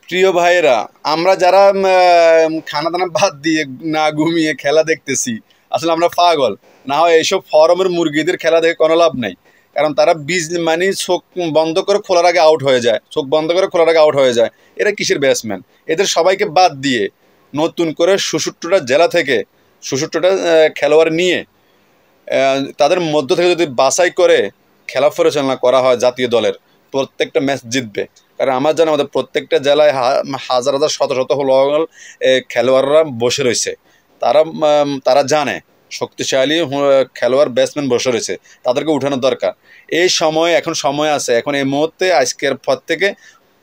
প্রিয় ভাইয়েরা, আমরা যারা খানা দানা বাদ দিয়ে না ঘুমিয়ে খেলা দেখতেছি, আসলে আমরা পাগল। না হয় এইসব ফরমের মুরগিদের খেলা দেখে কোনো লাভ নাই। কারণ তারা বীজ মানে চোখ বন্ধ করে খোলার আগে আউট হয়ে যায়, চোখ বন্ধ করে খোলার আগে আউট হয়ে যায়। এরা কিসের ব্যাটসম্যান? এদের সবাইকে বাদ দিয়ে নতুন করে ৬৭টা জেলা থেকে ৬৭টা খেলোয়াড় নিয়ে তাদের মধ্য থেকে যদি বাছাই করে খেলা পরিচালনা করা হয় জাতীয় দলের, প্রত্যেকটা ম্যাচ জিতবে। কারণ আমার জানা আমাদের প্রত্যেকটা জেলায় হাজার হাজার শত শত খেলোয়াড়রা বসে রয়েছে। তারা জানে শক্তিশালী খেলোয়াড় ব্যাটসম্যান বসে রয়েছে, তাদেরকে উঠানোর দরকার। এই সময় এখন সময় আছে, এখন এই মুহূর্তে আজকের পর থেকে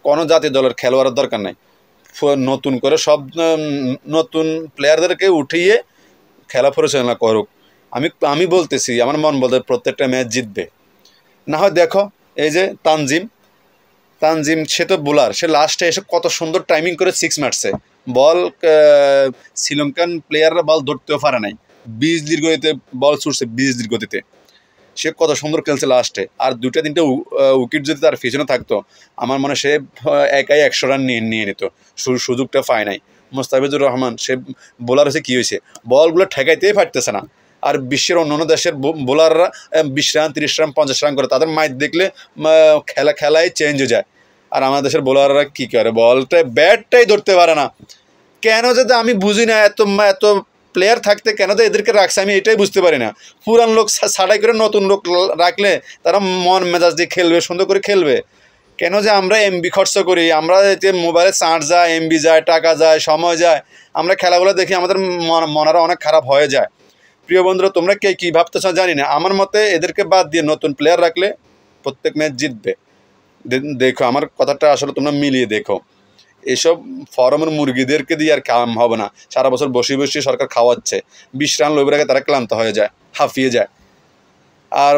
কোনো জাতীয় দলের খেলোয়াড়ের দরকার নেই। নতুন করে সব নতুন প্লেয়ারদেরকে উঠিয়ে খেলা পরিচালনা করুক। আমি আমি বলতেছি, আমার মন বলতে প্রত্যেকটা ম্যাচ জিতবে। না হয় দেখো, এই যে তানজিম তানজিম সে তো বোলার, সে লাস্টে এসে কত সুন্দর টাইমিং করে সিক্স মারছে। বল শ্রীলঙ্কান প্লেয়াররা বল ধরতেও পারে নাই, 20 গতিতে বল ছুটছে, 20 গতিতে। সে কত সুন্দর খেলছে লাস্টে। আর দুইটা তিনটে উইকেট যদি তার পিছনে থাকতো, আমার মনে সে একাই 100 রান নিয়ে নিত। সুযোগটা পায় নাই। মোস্তাফিজুর রহমান সে বোলার হয়েছে, কী হয়েছে, বলগুলো ঠেকাইতেই পারতেছে না। আর বিশ্বের অন্যান্য দেশের বোলাররা 20 রান 30 রান 50 রান করে, তাদের মাইট দেখলে খেলায় চেঞ্জ হয়ে যায়। আর আমাদের দেশের বোলাররা কী করে, বলটা ব্যাটটাই ধরতে পারে না। কেন যদি আমি বুঝি না, এত এত প্লেয়ার থাকতে কেন তো এদেরকে রাখছে, আমি এটাই বুঝতে পারি না। পুরান লোক ছাড়াই করে নতুন লোক রাখলে তারা মন মেজাজ দিয়ে খেলবে, সুন্দর করে খেলবে। কেন যে আমরা এমবি খরচ করি, আমরা যে মোবাইলে চার্জ যায়, এমবি যায়, টাকা যায়, সময় যায়, আমরা খেলাগুলো দেখি আমাদের মনটা অনেক খারাপ হয়ে যায়। প্রিয় বন্ধুরা, তোমরা কে কী ভাবতেছ জানি না। আমার মতে এদেরকে বাদ দিয়ে নতুন প্লেয়ার রাখলে প্রত্যেক ম্যাচ জিতবে। দেখো, আমার কথাটা আসলে তোমরা মিলিয়ে দেখো। এসব ফরমের মুরগিদেরকে দিয়ে আর কাম হবে না। সারা বছর বসে বসে সরকার খাওয়াচ্ছে, 20 রান লোভের আগে তারা ক্লান্ত হয়ে যায়, হাঁফিয়ে যায়। আর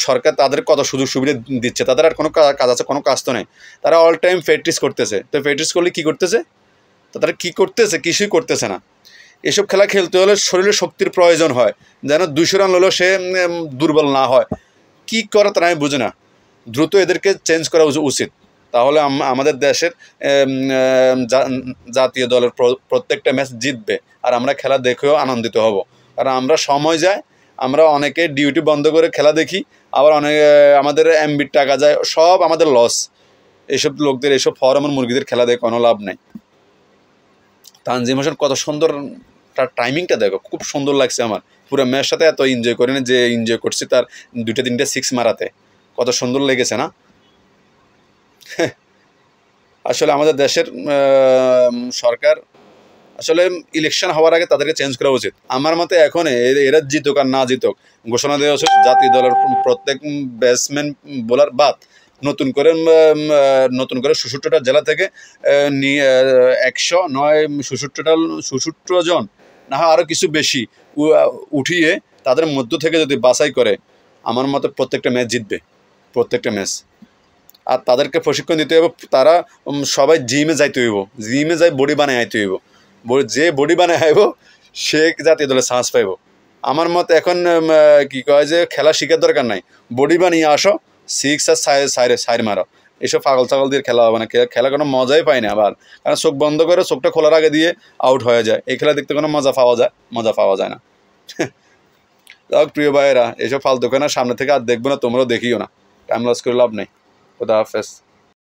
সরকার তাদের কত সুযোগ সুবিধা দিচ্ছে, তাদের আর কোনো কাজ আছে? কোনো কাজ তো নেই। তারা অল টাইম প্র্যাকটিস করতেছে। তো প্র্যাকটিস করলে কী করতেছে? তো তারা কী করতেছে? কিছুই করতেছে না। এসব খেলা খেলতে হলে শরীরে শক্তির প্রয়োজন হয়, যেন 200 রান হলেও সে দুর্বল না হয়। কী করে তারা আমি বুঝি না। দ্রুত এদেরকে চেঞ্জ করা উচিত। তাহলে আমাদের দেশের জাতীয় দলের প্রত্যেকটা ম্যাচ জিতবে। আর আমরা খেলা দেখেও আনন্দিত হব। কারণ আমরা সময় যায়, আমরা অনেকে ডিউটি বন্ধ করে খেলা দেখি, আবার আমাদের এমবির টাকা যায়, সব আমাদের লস। এইসব লোকদের, এইসব ফরমের মুরগিদের খেলা দেখে কোনো লাভ নাই। তানজিম হাসান কত সুন্দর, তার টাইমিংটা দেখো, খুব সুন্দর লাগছে আমার। পুরো ম্যাচের সাথে এত এনজয় করি না যে এনজয় করছি তার 2-3 সিক্স মারাতে। কত সুন্দর লেগেছে না? আসলে আমাদের দেশের সরকার আসলে ইলেকশন হওয়ার আগে তাদেরকে চেঞ্জ করা উচিত আমার মতে। এখন এরা জিতুক আর না জিতুক, ঘোষণা দেওয়া উচিত জাতীয় দলের প্রত্যেক ব্যাটসম্যান বোলার বাদ নতুন করে ৬৭টা জেলা থেকে নিয়ে ১০৯ ৬৭ জন, না হয় আরও কিছু বেশি উঠিয়ে তাদের মধ্য থেকে যদি বাছাই করে, আমার মতে প্রত্যেকটা ম্যাচ জিতবে, প্রত্যেকটা ম্যাচ। আর তাদেরকে প্রশিক্ষণ দিতে হবে। তারা সবাই জিমে যাইতে হইব, জিমে যাই বডি বানাই আইতে হইব। যে বডি বানাই আইব সে জাতীয় দলে চান্স পাইব। আমার মতে এখন কী কয় যে খেলা শিখার দরকার নাই, বডি বানিয়ে আসো, সিক্স আর সাইড মারো। এসব পাগল ছাগল দিয়ে খেলা হবে না। খেলা কোনো মজাই পায় না আবার। কারণ চোখ বন্ধ করে চোখটা খোলার আগে দিয়ে আউট হয়ে যায়। এই খেলা দেখতে কোনো মজা পাওয়া যায় না। যাক প্রিয় ভাইয়েরা, এসব ফালতু খেলা সামনে থেকে আর দেখবো না, তোমরাও দেখিও না। টাইম লস করে লাভ নেই। খুদা হাফেজ।